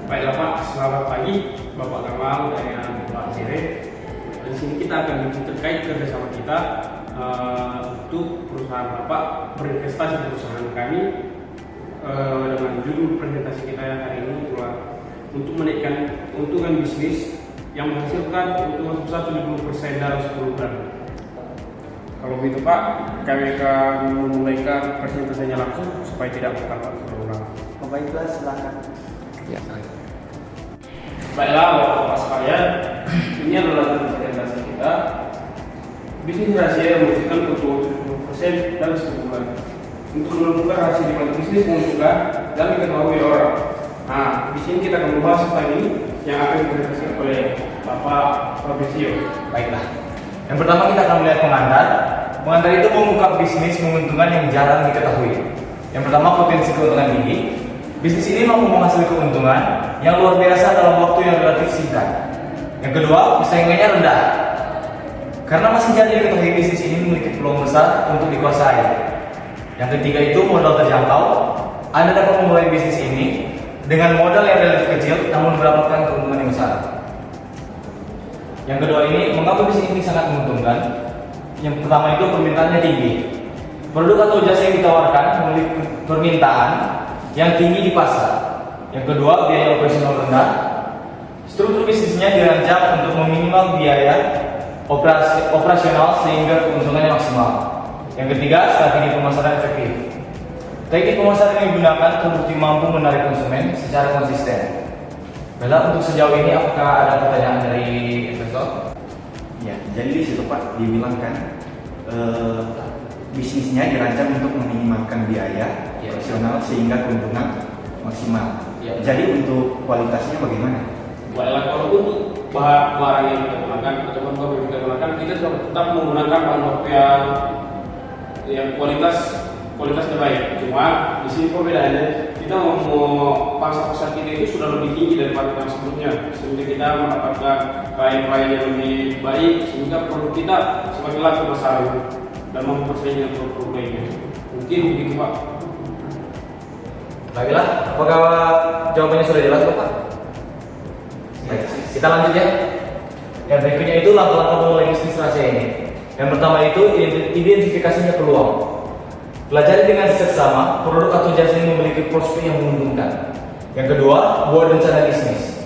Baiklah Pak, selamat pagi Bapak Kamal dan Pak Sire. Di sini kita akan terkait kerjasama kita untuk perusahaan Bapak berinvestasi di perusahaan kami dengan judul presentasi kita yang hari ini adalah untuk menaikkan keuntungan bisnis yang menghasilkan keuntungan sebesar 70% dalam 10 bulan. Kalau begitu Pak, kami akan memulaikan presentasinya langsung supaya tidak berulang. Baiklah, silakan. Ya. Baiklah Bapak sekalian, ini adalah presentasi kita. Bisnis rahasia yang menghasilkan keuntungan 70% dalam 10 bulan. Untuk menentukan rahasia di mana bisnis menguntungkan dan diketahui orang. Nah, di sini kita akan membahas tentang ini yang akan dipresentasikan oleh Bapak Fabrizio. Baiklah. Yang pertama kita akan melihat pengantar. Pengantar itu mengungkap bisnis menguntungkan yang jarang diketahui. Yang pertama, potensi keuntungan tinggi. Bisnis ini mampu menghasilkan keuntungan yang luar biasa dalam waktu yang relatif singkat. Yang kedua, persaingannya rendah. Karena masih jarang diketahui, bisnis ini memiliki peluang besar untuk dikuasai. Yang ketiga itu modal terjangkau. Anda dapat memulai bisnis ini dengan modal yang relatif kecil namun mendapatkan keuntungan yang besar. Yang kedua ini, mengapa bisnis ini sangat menguntungkan? Yang pertama itu permintaannya tinggi. Produk atau jasa yang ditawarkan memiliki permintaan yang tinggi di pasar. Yang kedua, biaya operasional rendah. Struktur bisnisnya dirancang untuk meminimal biaya operasional sehingga keuntungannya maksimal. Yang ketiga, strategi pemasaran efektif. Teknik pemasaran yang digunakan terbukti mampu menarik konsumen secara konsisten. Baiklah, untuk sejauh ini apakah ada pertanyaan dari investor? Ya, jadi di situ Pak dibilangkan bisnisnya dirancang untuk meminimalkan biaya operasional sehingga keuntungan maksimal. Ya. Jadi untuk kualitasnya bagaimana? Baiklah, kalau untuk barang yang kita gunakan atau bahan baku yang kita gunakan, kita tetap menggunakan bahan baku yang kualitasnya baik. Cuma di sini perbedaannya, kita mau pasar kita itu sudah lebih tinggi daripada yang sebelumnya, sehingga kita mendapatkan klien-klien yang lebih baik, sehingga produk kita semakin laku bersaing dan mempersaingi dengan produk lainnya. Mungkin begitu Pak. Baiklah, apakah jawabannya sudah jelas Pak? Baik, kita lanjut ya. Yang berikutnya itu langkah-langkah memulai bisnis rahasia ini. Yang pertama itu identifikasinya peluang. Pelajari dengan seksama produk atau jasa yang memiliki prospek yang menguntungkan. Yang kedua, buat rencana bisnis.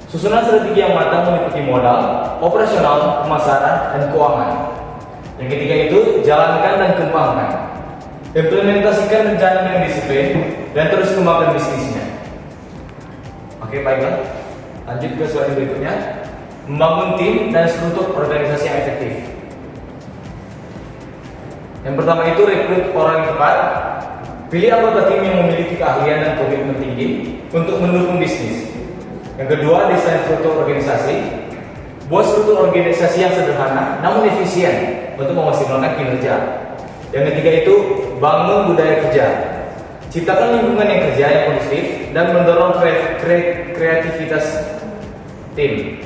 Susunan strategi yang matang meliputi modal, operasional, pemasaran, dan keuangan. Yang ketiga itu, jalankan dan kembangkan. Implementasikan rencana dengan disiplin dan terus kembangkan bisnisnya. Oke, baiklah. Lanjut ke slide berikutnya. Membangun tim dan struktur organisasi yang efektif. Yang pertama itu rekrut orang yang tepat. Pilih anggota tim yang memiliki keahlian dan komitmen tinggi untuk mendukung bisnis. Yang kedua, desain struktur organisasi. Buat struktur organisasi yang sederhana namun efisien untuk memaksimalkan kinerja. Yang ketiga itu bangun budaya kerja. Ciptakan lingkungan yang kerja yang kondusif dan mendorong kreativitas tim.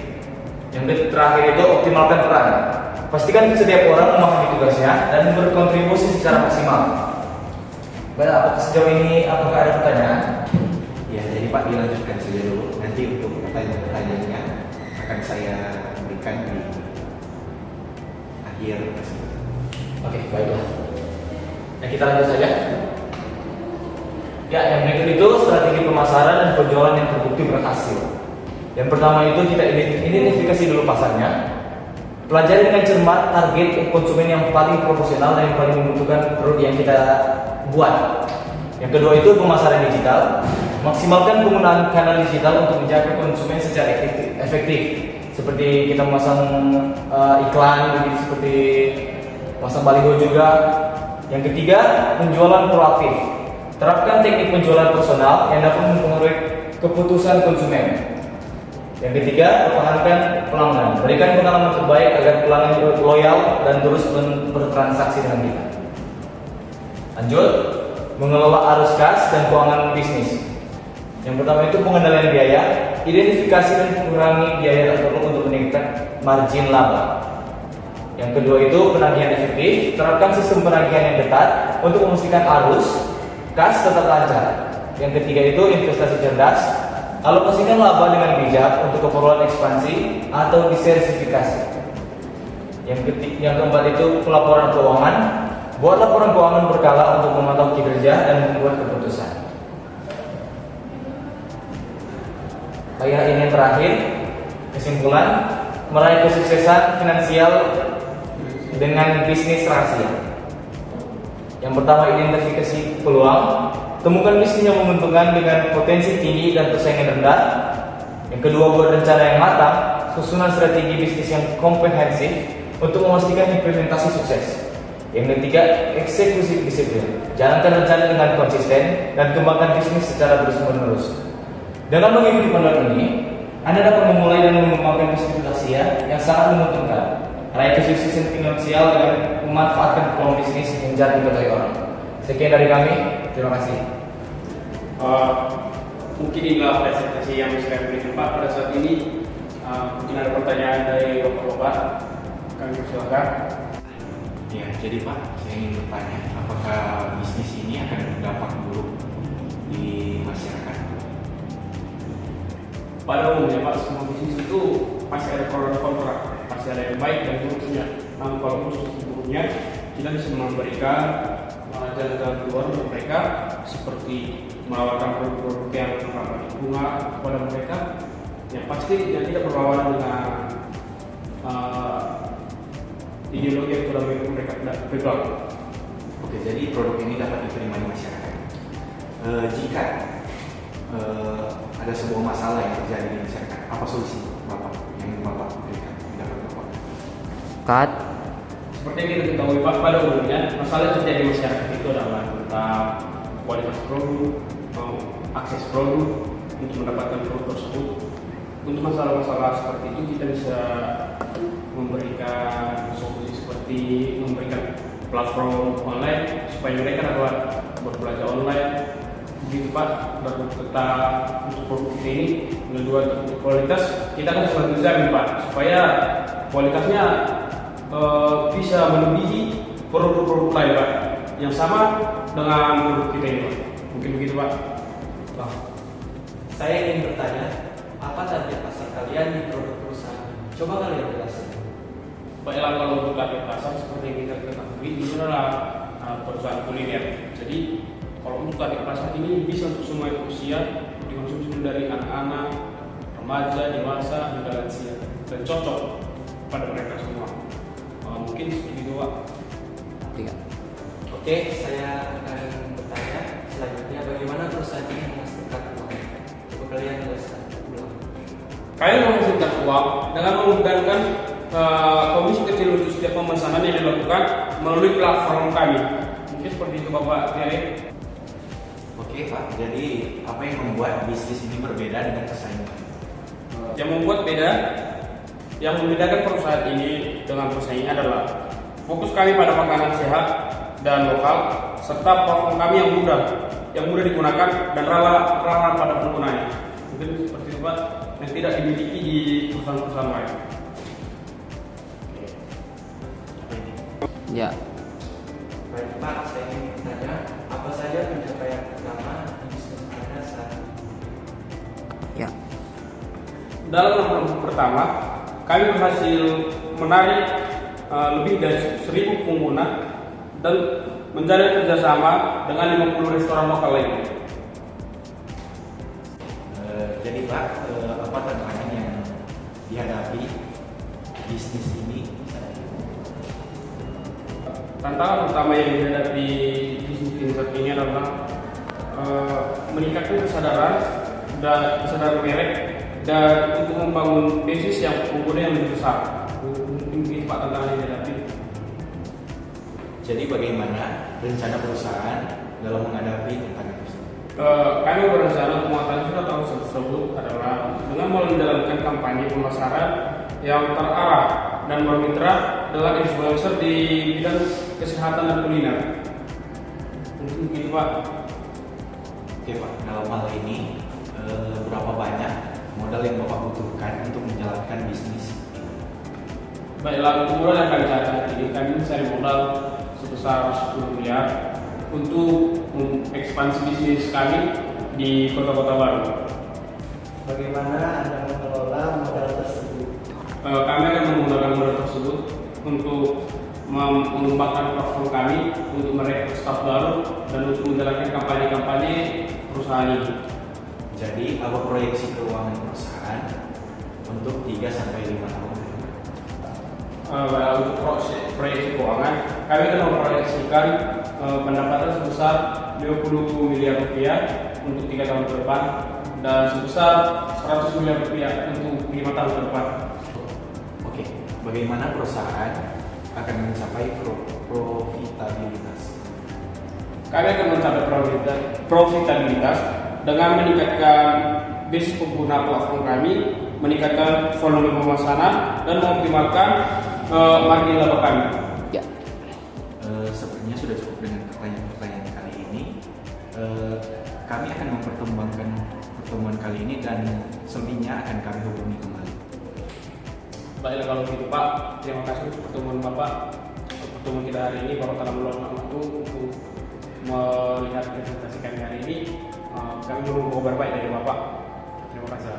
Yang terakhir itu optimalkan peran. Pastikan setiap orang memahami tugasnya dan berkontribusi secara maksimal. Baik, apakah sejauh ini apakah ada pertanyaan? Ya, jadi Pak dilanjutkan saja dulu. Nanti untuk pertanyaannya akan saya berikan di akhir presentasi. Oke, baiklah. Nah, kita lanjut saja. Ya, yang berikut itu strategi pemasaran dan penjualan yang terbukti berhasil. Yang pertama itu kita identifikasi dulu pasarnya. Pelajari dengan cermat target konsumen yang paling proporsional dan yang paling membutuhkan produk yang kita buat. Yang kedua itu pemasaran digital. Maksimalkan penggunaan kanal digital untuk menjaga konsumen secara efektif. Seperti kita memasang iklan, seperti pasang baliho juga. Yang ketiga, penjualan proaktif. Terapkan teknik penjualan personal yang dapat mempengaruhi keputusan konsumen. Yang ketiga, pertahankan pelanggan. Berikan pengalaman terbaik agar pelanggan loyal dan terus bertransaksi dengan kita. Lanjut, mengelola arus kas dan keuangan bisnis. Yang pertama itu pengendalian biaya. Identifikasi dan kurangi biaya tak perlu untuk meningkatkan margin laba. Yang kedua itu penagihan efektif. Terapkan sistem penagihan yang ketat untuk memastikan arus kas tetap lancar. Yang ketiga itu investasi cerdas. Alokasikan laba dengan bijak untuk keperluan ekspansi atau diversifikasi. Yang keempat itu pelaporan keuangan. Buat laporan keuangan berkala untuk memantau kinerja dan membuat keputusan. Ini yang terakhir, kesimpulan, meraih kesuksesan finansial dengan bisnis rahasia. Yang pertama, identifikasi peluang. Temukan bisnis yang menguntungkan dengan potensi tinggi dan persaingan rendah. Yang kedua, buat rencana yang matang, susunan strategi bisnis yang komprehensif untuk memastikan implementasi sukses. Yang ketiga, eksekusi disiplin. Jalankan rencana dengan konsisten dan kembangkan bisnis secara terus-menerus. Dengan mengikuti panduan ini, Anda dapat memulai dan mengembangkan bisnis rahasia yang sangat menguntungkan. Raih kesuksesan finansial dengan memanfaatkan peluang bisnis yang jarang diketahui orang. Sekian dari kami, terima kasih. Mungkin inilah presentasi yang bisa kami berikan Pak pada saat ini. Mungkin ada pertanyaan dari Bapak-Bapak, kami silakan. Ya, jadi Pak, saya ingin bertanya, apakah bisnis ini akan berdampak buruk di masyarakat? Pada umumnya Pak, semua bisnis itu pasti ada pro dan kontra, pasti ada yang baik dan buruknya. Namun kalau khusus buruknya, kita bisa memberikan jalan-jalan keluar untuk mereka, seperti menawarkan produk-produk yang ramah lingkungan kepada mereka, yang pasti yang tidak berlawanan dengan ideologi yang sudah mereka pegang. Oke, jadi produk ini dapat diterima di masyarakat. Jika ada sebuah masalah yang terjadi di masyarakat, apa solusi Bapak yang Bapak berikan? Cut. Seperti yang kita ketahui Pak, pada umumnya masalah yang terjadi di masyarakat itu adalah tentang kualitas produk, akses produk untuk mendapatkan produk tersebut. Untuk masalah-masalah seperti itu kita bisa memberikan solusi seperti memberikan platform online supaya mereka dapat berbelanja online. Begitu Pak, baru tetap untuk produk kita ini. Kedua, untuk kualitas kita akan selalu jamin Pak, supaya kualitasnya bisa melebihi produk-produk lain Pak yang sama dengan produk kita ini Pak. Mungkin begitu Pak. Saya ingin bertanya, apa target pasar kalian di produk perusahaan? Coba kalian jelaskan. Baiklah, kalau untuk target pasar seperti yang kita ketahui itu adalah perusahaan kuliner. Jadi kalau untuk target pasar ini bisa untuk semua usia, dikonsumsi dari anak-anak, remaja, dewasa, hingga lansia, dan cocok pada mereka semua. Mungkin seperti itu Pak. Oke, saya akan bertanya selanjutnya, bagaimana perusahaan ini menghasilkan uang? Coba kalian jelaskan ulang. Kalian menghasilkan uang dengan menggunakan komisi kecil untuk setiap pemesanan yang dilakukan melalui platform kami. Mungkin seperti itu Bapak Tiare. Oke Pak, jadi apa yang membuat bisnis ini berbeda dengan pesaing? Yang membedakan perusahaan ini dengan pesaing adalah fokus kami pada makanan sehat dan lokal, serta platform kami yang mudah digunakan dan ramah pada penggunanya. Mungkin seperti itu Pak, yang tidak dimiliki di perusahaan-perusahaan lain. Ya. Baik Pak, saya ingin bertanya, apa saja pencapaian utama di bisnis Anda saat ini? Ya. Dalam tahun pertama, kami berhasil menarik lebih dari 1.000 pengguna dan menjalin kerjasama dengan 50 restoran lokal lainnya. Jadi Pak, apa tantangan yang dihadapi bisnis ini? Tantangan utama yang dihadapi bisnis fintech ini adalah meningkatkan kesadaran merek dan untuk membangun bisnis yang pengguna yang lebih besar. Mungkin itu Pak tantangan yang dihadapi. Jadi bagaimana rencana perusahaan dalam menghadapi tantangan tersebut? Kami berencana untuk mengatasi tantangan tersebut adalah dengan menjalankan kampanye pemasaran yang terarah dan bermitra dengan influencer di bidang kesehatan dan kuliner. Mungkin begitu Pak. Oke Pak, dalam hal ini berapa banyak modal yang Bapak butuhkan untuk menjalankan bisnis? Baiklah, untuk modal yang kami cari ini, kami mencari modal sebesar 10 miliar untuk mengekspansi bisnis kami di kota-kota baru. Bagaimana Anda mengelola modal tersebut? Kami akan menggunakan modal tersebut untuk mengembangkan platform kami, untuk merekrut staf baru, dan untuk menjalankan kampanye-kampanye perusahaan ini. Jadi apa proyeksi keuangan perusahaan untuk 3 sampai 5 tahun ke depan? Untuk proyeksi keuangan, kami akan memproyeksikan pendapatan sebesar 50 miliar rupiah untuk 3 tahun ke depan dan sebesar 100 miliar rupiah untuk 5 tahun ke depan. Oke, bagaimana perusahaan akan mencapai profitabilitas? Kami akan mencapai profitabilitas dengan meningkatkan bisnis pengguna platform kami, meningkatkan volume pemesanan, dan mengoptimalkan margin laba kami. Sepertinya sudah cukup dengan pertanyaan-pertanyaan kali ini. Kami akan mempertemukan pertemuan kali ini dan selebihnya akan kami hubungi kembali. Baiklah kalau gitu Pak, terima kasih untuk pertemuan Bapak. Pertemuan kita hari ini Bapak telah meluangkan waktu untuk melihat presentasi kami hari ini. Kami menunggu kabar baik dari Bapak. Terima kasih.